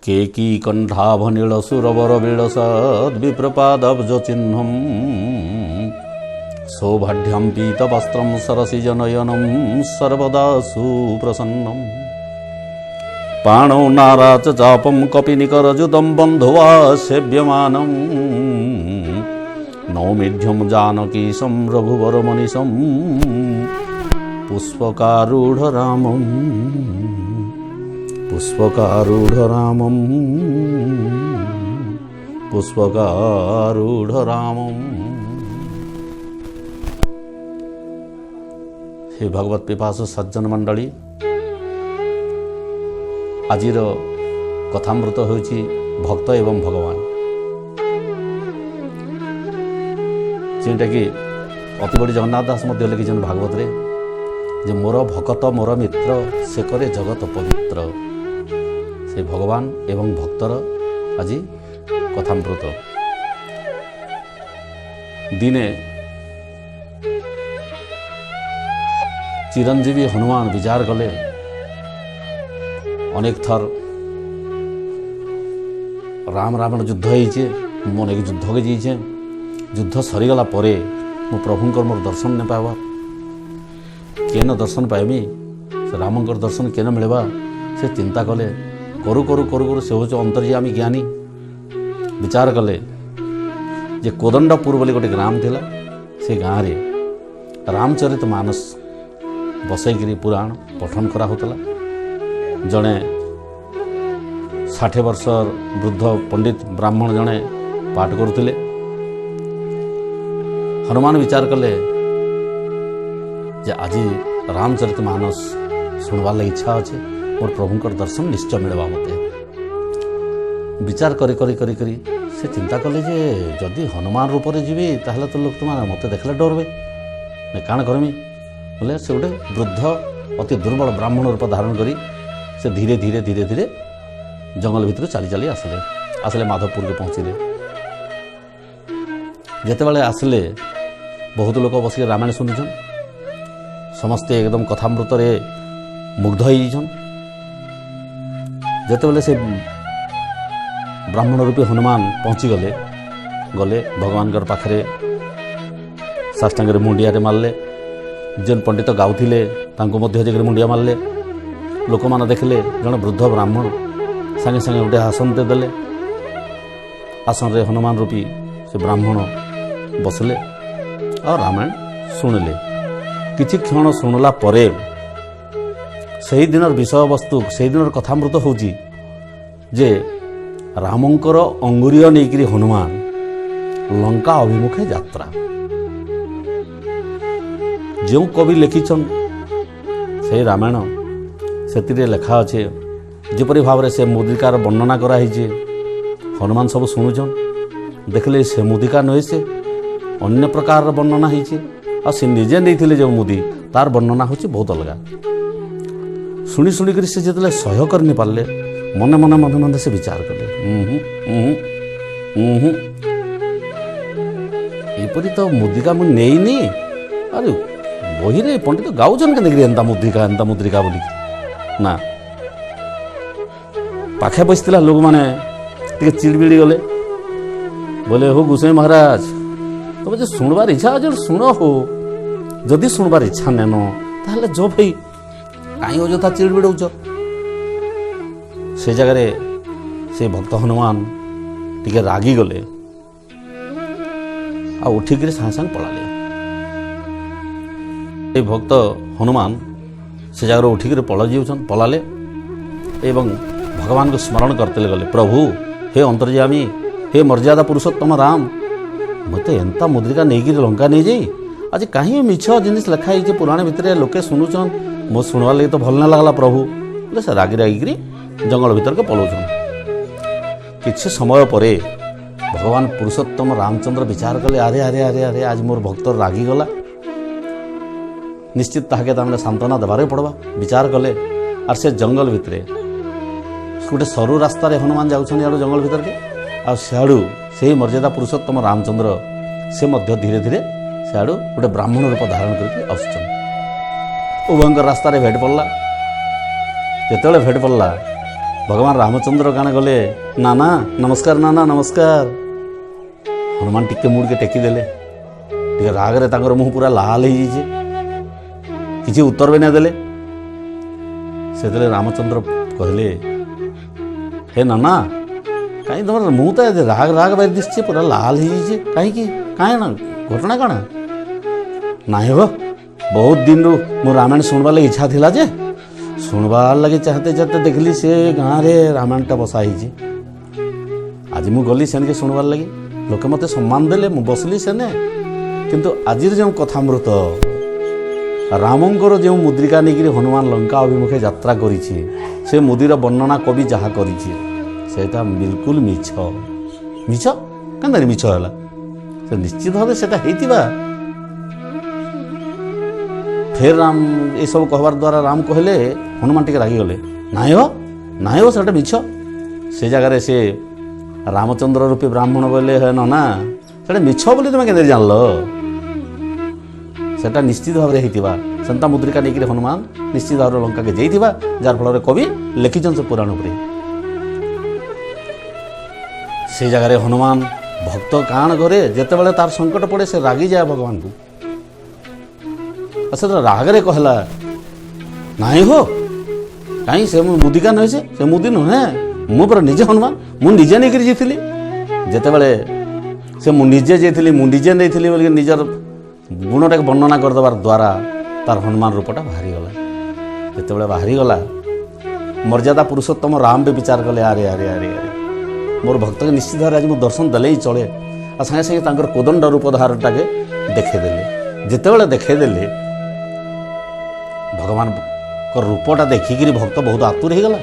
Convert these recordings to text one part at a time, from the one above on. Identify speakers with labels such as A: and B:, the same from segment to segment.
A: केकी कण्ठाभनीलसुरवर विलसद्विप्रपादब्ज चिह्नं सौभाढ्यं पीतवस्त्रं सरसिजनयनं सर्वदा सुप्रसन्नं पाणौ नाराचचापं कपिनिकरजुतं बन्धुवा सेव्यमानं नौमिढ्यं जानकीशं रघुवरमनिशं पुष्पकारूढरामम् पुष्पकारूढरामम् पुष्पकारूढरामम्। हे भगवत पिपासु सज्जन मंडली, आजिर कथामृत होछि भक्त एवं भगवान, जेटा कि अति बड़ी जगन्नाथ दास मध्य लिखिछन भागवत रे जे मोर भक्त मोर मित्र से करे जगत पवित्र। से भगवान एवं भक्तर আজি कथामृत। दिने चिरंजीवी हनुमान विचार कले अनेक थर राम रावण युद्ध होइछे, मु अनेक युद्ध के जाइछे, युद्ध सरीगला परे मो प्रभुंकर मोर दर्शन नहीं पावा, केन दर्शन पाइमी, से रामंकर दर्शन केन मिलवा, से चिंता कले। करू करू करू करू से हूँ अंतर्यामी ज्ञानी विचार कले जे कोदंडपुर बोली गोटे ग्राम थिला, से गाँव रे रामचरित मानस बसैकिरी पुराण पठन करा होतला। जड़े 60 वर्ष वृद्ध पंडित ब्राह्मण जड़े पाठ करुले। हनुमान विचार कले जे आज रामचरित मानस सुनवार लगी इच्छा अच्छे, मोर प्रभुंकर दर्शन निश्चय मिलवा मते। विचार करी करी करी करी से चिंता कले जे जदि हनुमान रूप से जीवी ताहले तो लोक तुम मत देखले डरबे, काण करमी बोले से गोटे वृद्ध अति दुर्बल ब्राह्मण रूप धारण करी से धीरे धीरे धीरे धीरे जंगल भितर चली चली आसले आसले माधवपुर के पहुँचले। जितेबाला आसले बहुत लोग बसिक रामायण शुणुछन, समस्ते एकदम कथामृत मुग्ध होइछन। जितेबाला से ब्राह्मण रूपी हनुमान पहुँची गले गले भगवान पाखरे साष्टांग मुंडिया मारले। जेन पंडित गाउथिले तांको मध्य जगह मुंडिया मारले। लोक मैंने देखले जन वृद्ध ब्राह्मण सांगे सांगे गोटे आसन देले। आसन रे हनुमान रूपी से ब्राह्मण बसले और रामायण शुणिले। किछि क्षण शुणला परे सही दिन विषय वस्तु सही दिन कथामृत होउची जे रामंकर अंगुरीय नेकिरी हनुमान लंका अभिमुखे यात्रा। जो कवि लिखिछन से रामायण से लेखा अच्छे जेपरी भाव से मुद्रिकार वर्णना कराई। हनुमान सब शुणुछन, देखले से मुदिका नुहे से अन्य प्रकार वर्णना होइछे आ से निजे नहीं जो मुदी तार वर्णना होची बहुत अलग। शुणी शुणिक से जिते सह्य कर नहीं पारे मने मने मने मने से विचार कले एपरी तो मुद्रिका मुझे नहीं। अरे बही रे पंडित गाउछन के एंता मुद्रिका बोली ना पाखे बसला लोक मैंने चिड़बिड़ी गले बोले हो गोसाई महाराज तुम जो शुणवार इच्छा आज शुण हो, जदि शुणवार इच्छा नेन ताहले जो भाई कहीं अजथा चिड़बिड़ौच। से जगह से भक्त हनुमान टिके रागी गले आ उठिक सागे सागे पलाले। भक्त हनुमान से जगह उठिक पलाले एवं भगवान को स्मरण करते गले। प्रभु हे अंतर्यामी हे मर्यादा पुरुषोत्तम राम, मत एंता मुद्रिका नहीं लंका नहीं जाई आज कहीं मिछ जिनिस लिखाई पुराण भितर लोके शुणुचन मो शुणवार लगे तो भल ना लगला। प्रभु बोले से रागी रागिकी जंगल भीतर के पलाउछन। किछि समय परे भगवान पुरुषोत्तम रामचंद्र विचार कले अरे अरे अरे अरे आज मोर भक्त रागी गला, निश्चित ताके तामने सांत्वना देवारे पड़वा। विचार कले और से जंगल भितर गोटे सरु रास्तार हनुमान जाउछन याडू जंगल भीतर के आ सियाड़ू से मर्यादा पुरुषोत्तम रामचंद्र से मध्य धीरे धीरे सियाड़ू गोटे ब्राह्मण रूप धारण करके आसुछन। उभयंकर रास्तार भेट पड़ला। जितेबाला भेट पड़ला भगवान रामचंद्र काण गले नाना नमस्कार नाना नमस्कार। हनुमान टिके मुड़ के टेकी देले टे रागरे तांकर मुह पूरा लाल हो जाइए किसी उत्तर भी नहीं देले। से रामचंद्र कहले हे नाना कहीं तुम मुँह तो राग राग बाहर दिशे पूरा लाल हो जाइए कहीं कहीं ना घटना कण नाई हो बहुत दिन रु मो रामायण सुनवा लगे इच्छा थिला जे सुनवार लगे चाहते चाहते देखली से गाँव रे रामायणटा बसा ही आज मु गली सेन के सुनवार लगे लोके मते सम्मान देले मु बसली सेने किंतु आजिर जो कथामृत रामंकर जो मुद्रिका नहीं हनुमान लंका अभिमुखे यात्रा करिछि से मुदिर वर्णना कवि जहाँ करिछि सेटा बिल्कुल मिछ मिछ केनतारी मिछ होला से निश्चित भाव सेटा हेतिबा। फिर राम ये सब कहबार द्वारा राम कहले हनुमान टिके रागी गले नाई हो सेटा मिछ। से जगार से रामचंद्र रूपी ब्राह्मण बोले है ना सेटा मिछ बोली तुम के जानल सेटा निश्चित भाव होता सेंता मुद्रिका नहीं हनुमान निश्चित भाव लंका के जाइथिबा जार फल कवि लिखिछन से पुराण उपरे। से जगार हनुमान भक्त काण करे जेते बेले तार संकट पड़े से रागी जाए भगवान को से रागरे कहला नाई हो कहीं से मुदिका नुहे से मुदी नुहे मु पर निजे हनुमान मु निजे नहीं जाइली जिते बड़े से मुझे जाइली मुझे नहीं बोल निजर गुणटा वर्णना करदेवार द्वारा तार हनुमान रूपटा बाहरी गला जिते बाहरी गला मर्यादा पुरुषोत्तम राम भी विचार कले आरे आरे आरे आरे मोर भक्त के निश्चित भाव आज दर्शन देले ही चले आ संगे संगे कोदंड रूप धारटाके देखेदेले जिते देखेदेले भगवान को रूपटा देखिकी भक्त बहुत आतुर हो गला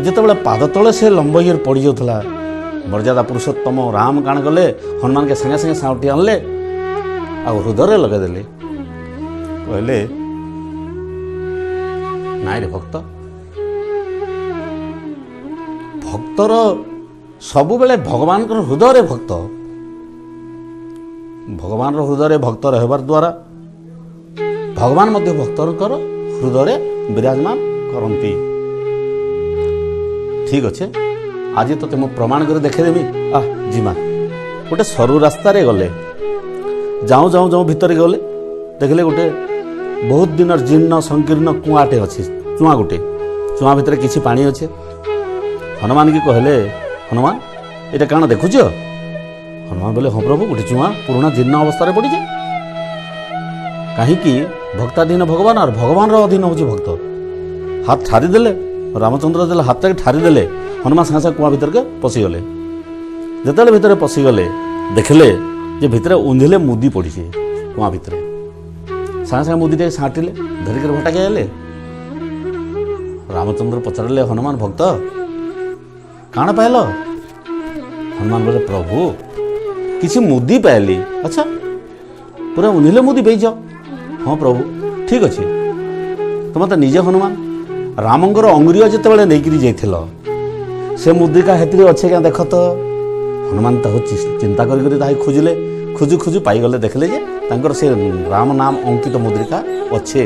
A: जिते पाद तले से लंब ही पड़ जाऊला मर्यादा पुरुषोत्तम राम काण गले हनुमान के संगे संगे साउटी आनले आ हृदय लगेदेले कहले नाई रे भक्त भक्तर सबु बेले भगवान हृदय भक्त भगवान हृदय भक्त रहबार द्वारा भगवान मध्य भक्तर हृदय विराजमान करती। ठीक अच्छे आज तो तुम प्रमाण कर देखेदेवी आ जिमा गोटे सरु रास्तार गले जाऊँ जाऊँ जाऊँ भितर गले देखले गोटे बहुत दिन जीर्ण संकीर्ण कुआटे अच्छे चुआ गोटे चुआ भितर किसी पानी अच्छे हनुमान की कहले हनुमान ये काण देखुच हनुमान बोले हाँ प्रभु गोटे चुआ पुराना जीर्ण अवस्था पड़ी कहीं भक्ताधीन भगवान और भगवान अधीन हूँ भक्त हाथ ठारिदेले रामचंद्र देले हाथ ठारिदेले हनुमान सागे सागे कुआ भितर के पशिगले जिते भितर पशिगले देखले जे भितर उंधिले मुदी पड़ी कुआ भितर सागे सागे मुदी टे छाटिले धरिक भटाके आले रामचंद्र पचारे हनुमान भक्त काण पाइल हनुमान बोले प्रभु किसी मुदी पाइली अच्छा पूरा उंधिले मुदी पेज हाँ प्रभु ठीक अच्छे तुम तो निजे हनुमान रामंकर अंगुरी जिते बड़े नहीं जाइल से मुद्रिका हेतु अच्छे क्या देख तो हनुमान चिंता कर खोजिले खोजु खोजु पाईगले देखले जे तांकर से राम नाम अंकित मुद्रिका अच्छे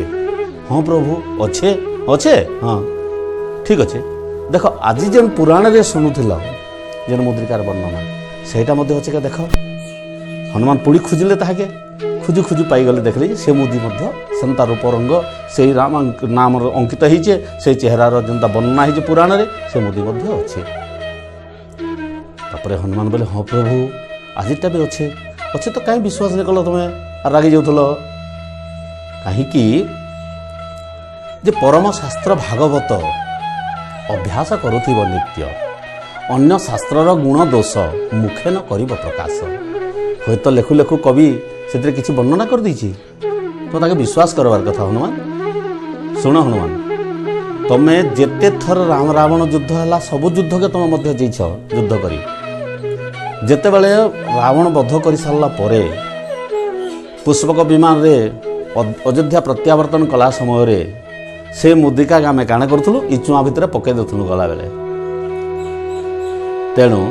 A: हाँ प्रभु अच्छे अच्छे हाँ ठीक अच्छे देख आज जेन पुराण रे शुणुल जेन मुद्रिकार वर्णना सेटा मध्य अच्छे क्या देख हनुमान पुणी खोजिले ताके खुजु खुजु पाईगले देखले से मुदी सेंता रूप रंग से राम नाम अंकित होइचे से चेहरार जेनता वर्णना होइचे पुराण रे से मुदी अच्छे तापर हनुमान बोले हाँ प्रभु आजिटा भी अच्छे अच्छे तो कहीं विश्वास नहीं कल तुम्हें रागी जाऊल कहीं परम शास्त्र भागवत अभ्यास करुथिब नित्य अन्य शास्त्रर गुण दोष मुखे न करिब प्रकाश हूँ तो लेखु लेखु कवि से किसी वर्णना कर दी तो ताके विश्वास करवार कथा हनुमान शुण हनुमान तुम्हें जेते थर राम रावण युद्ध है सबु युद्ध के तुम मध्य जैछ युद्ध करी जेते बेले रावण बध कर सारा पर पुष्पक विमान रे अयोध्या प्रत्यावर्तन कला समय रे से मुद्रिका आम काण करूँ इचुआ भितर पकई देलु गला बेले तेणु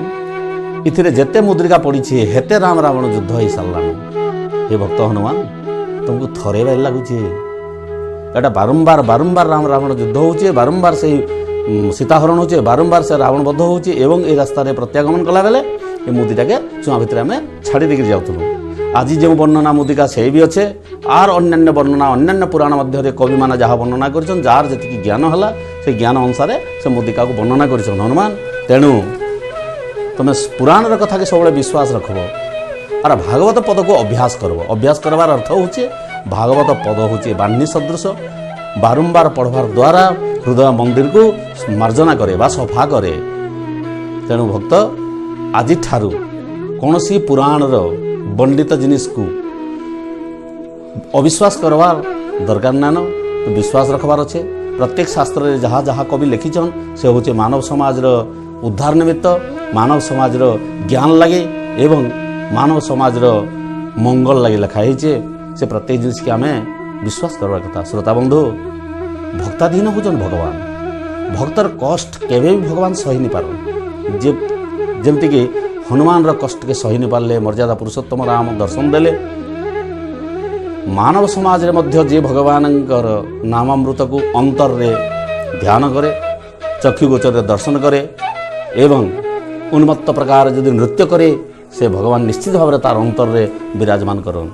A: इथिरे जेते मुद्रिका पड़ी हेते राम रावण युद्ध हो सारा हे भक्त हनुमान तुमको थरे बार लगुचे এটা ବାରମ୍ବାର ବାରମ୍ବାର ରାବଣ ଯୁଦ୍ଧ ହେଉଛି, ବାରମ୍ବାର ସେଇ ସୀତାହରଣ ହେଉଛି, ବାରମ୍ବାର ସେ ରାବଣ ବଦ୍ଧ ହେଉଛି ଏବଂ এই ରାସ୍ତାରେ ପ୍ରତ୍ୟାଗମନ କଲାବେଳେ ଏ ମୁଦିଟାକେ ଚୁଆ ଭିତରେ ଆମେ ଛାଡ଼ି ଦେଇକି ଯାଉଥିଲୁ। ଆଜି ଯେଉଁ ବର୍ଣ୍ଣନା ମୁଦିକା ସେଇ ବି ଅଛେ। ଆର୍ ଅନ୍ୟାନ୍ୟ ବର୍ଣ୍ଣନା ଅନ୍ୟାନ୍ୟ ପୁରାଣ ମଧ୍ୟରେ କବିମାନେ ଯାହା ବର୍ଣ୍ଣନା କରିଛନ୍ତି, ଯାହାର ଯେତିକି ଜ୍ଞାନ ହେଲା ସେ ଜ୍ଞାନ ଅନୁସାରେ ସେ ମୁଦିକାକୁ ବର୍ଣ୍ଣନା କରିଛନ୍ତି ହନୁମାନ। ତେଣୁ ତୁମେ ପୁରାଣର କଥାକେ ସବୁବେଳେ ବିଶ୍ୱାସ ରଖିବ আর ভাগবত পদକୁ ଅଭ୍ୟାସ କରିବ। ଅଭ୍ୟାସ କରିବାର ଅର୍ଥ ହେଉଛି ଭାଗବତ ପଦ ହେଉଛି ବାଣୀ ସଦୃଶ, ବାରମ୍ବାର ପଢ଼ବାର ଦ୍ୱାରା ହୃଦୟ ମନ୍ଦିରକୁ ମାର୍ଜନା କରେ ବା ସଫା କରେ। ତେଣୁ ଭକ୍ତ ଆଜିଠାରୁ କୌଣସି ପୁରାଣର ବର୍ଣ୍ଣିତ ଜିନିଷକୁ ଅବିଶ୍ୱାସ କରବାର ଦରକାର ନାନ, ବିଶ୍ୱାସ ରଖବାର ଅଛେ। ପ୍ରତ୍ୟେକ ଶାସ୍ତ୍ରରେ ଯାହା ଯାହା କବି ଲେଖିଛନ୍ ସେ ହେଉଛି ମାନବ ସମାଜର ଉଦ୍ଧାର ନିମିତ୍ତ, ମାନବ ସମାଜର ଜ୍ଞାନ ଲାଗେ ଏବଂ ମାନବ ସମାଜର ମଙ୍ଗଳ ଲାଗି ଲେଖା ହେଇଛେ। ସେ ପ୍ରତ୍ୟେକ ଜିନିଷକେ ଆମେ ବିଶ୍ୱାସ କରିବା କଥା। ଶ୍ରୋତା ବନ୍ଧୁ, ଭକ୍ତାଧୀନ ହେଉଛନ୍ ଭଗବାନ। ଭକ୍ତର କଷ୍ଟ କେବେ ବି ଭଗବାନ ସହି ନି ପାରନ୍। ଯେମିତିକି ହନୁମାନର କଷ୍ଟକେ ସହି ନି ପାରିଲେ, ମର୍ଯ୍ୟାଦା ପୁରୁଷୋତ୍ତମ ରାମ ଦର୍ଶନ ଦେଲେ। ମାନବ ସମାଜରେ ମଧ୍ୟ ଯିଏ ଭଗବାନଙ୍କର ନାମାମୃତକୁ ଅନ୍ତରରେ ଧ୍ୟାନ କରେ, ଚକ୍ଷୁ ଗୋଚରରେ ଦର୍ଶନ କରେ ଏବଂ ଉନ୍ମତ୍ତ ପ୍ରକାର ଯଦି ନୃତ୍ୟ କରେ, ସେ ଭଗବାନ ନିଶ୍ଚିତ ଭାବରେ ତାର ଅନ୍ତରରେ ବିରାଜମାନ କରନ୍।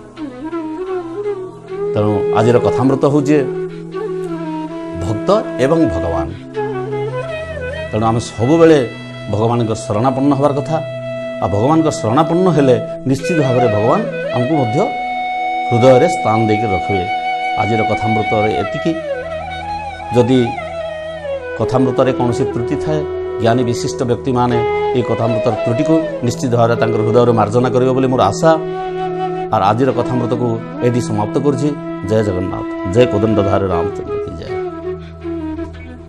A: ତେଣୁ ଆଜିର କଥାମୃତ ହେଉଛି ଭକ୍ତ ଏବଂ ଭଗବାନ। ତେଣୁ ଆମେ ସବୁବେଳେ ଭଗବାନଙ୍କ ଶରଣାପନ୍ନ ହେବାର କଥା। ଆଉ ଭଗବାନଙ୍କ ଶରଣାପନ୍ନ ହେଲେ ନିଶ୍ଚିତ ଭାବରେ ଭଗବାନ ଆମକୁ ମଧ୍ୟ ହୃଦୟରେ ସ୍ଥାନ ଦେଇକି ରଖିବେ। ଆଜିର କଥାମୃତରେ ଏତିକି। ଯଦି କଥାମୃତରେ କୌଣସି ତ୍ରୁଟି ଥାଏ, ଜ୍ଞାନୀ ବିଶିଷ୍ଟ ବ୍ୟକ୍ତିମାନେ এই কথামৃতর ত্রুটিକୁ ନିଶ୍ଚିତ ଭାବରେ ତାଙ୍କର ହୃଦୟରେ ମାର୍ଜନା କରିବେ ବୋଲି ମୋର ଆଶା। আর ଆଜିର କଥାମୃତକୁ ଏଠି ସମାପ୍ତ କରୁଛି। ଜୟ ଜଗନ୍ନାଥ, ଜୟ କୋଦଣ୍ଡଧାରୀ ରାମଚନ୍ଦ୍ର କି ଜୟ।